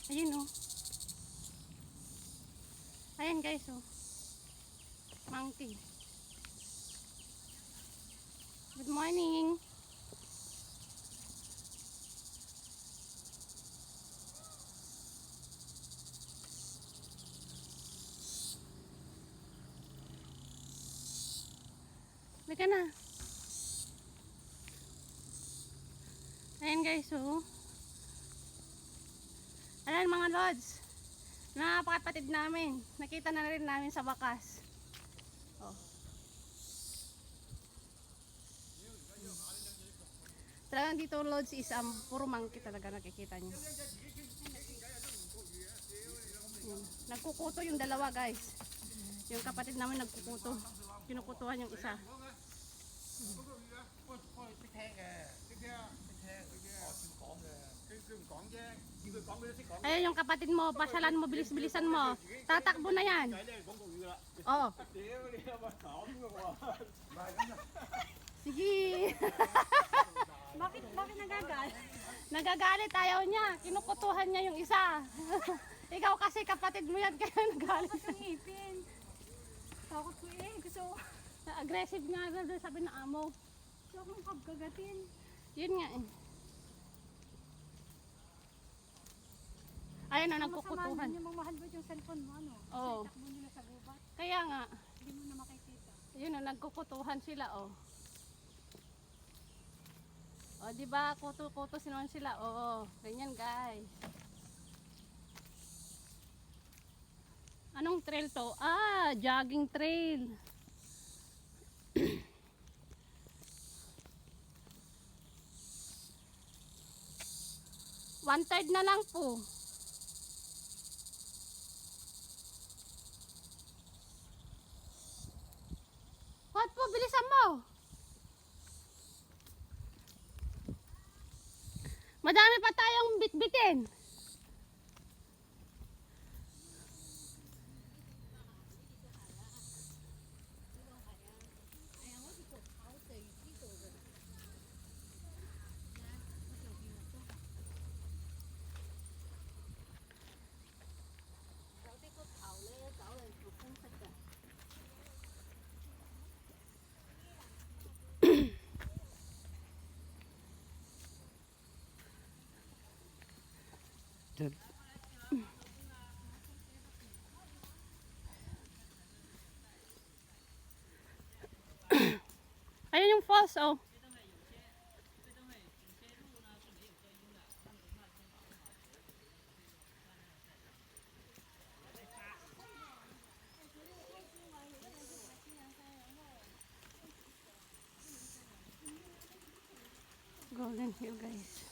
Ayun oh. Ayan guys oh. Monkey. Good morning. Lika na. Ayan guys oh. Ayan mga lods. Napakapatid namin. Nakita na rin namin sa wakas. Oh. Talagang dito lods is puro monkey talaga nakikita nyo. Nagkukuto yung dalawa guys. Yung kapatid namin nagkukuto. Kinukutuhan yung isa. Ayun yung kapatid mo, pasyalan mo, bilis-bilisan mo. Tatakbo na yan. Oh. Sige. Bakit nagagalit? Nagagalit, ayaw niya. Kinukutuhan niya yung isa. Ikaw kasi kapatid mo yan, kaya nagalit. Ang ipin. Takot ko eh. Gusto Aggressive nga doon, sabi ng amo. akong kagagatin. Yun nga eh. Ayun na, nagkukutuhan. Yung mamahal ba yung cellphone mo, ano? Oo. Takbo nila sa gubat. Kaya nga. Hindi mo na makikita. Yun na, nagkukutuhan sila oh. O, di ba? Kuto-kuto sinuan sila. Oo, ganyan guys. Anong trail to? Ah, jogging trail. One third na lang po. What po? Bilisan mo. Madami pa tayong bitbitin. Ayun yung falls oh. Golden Hill guys.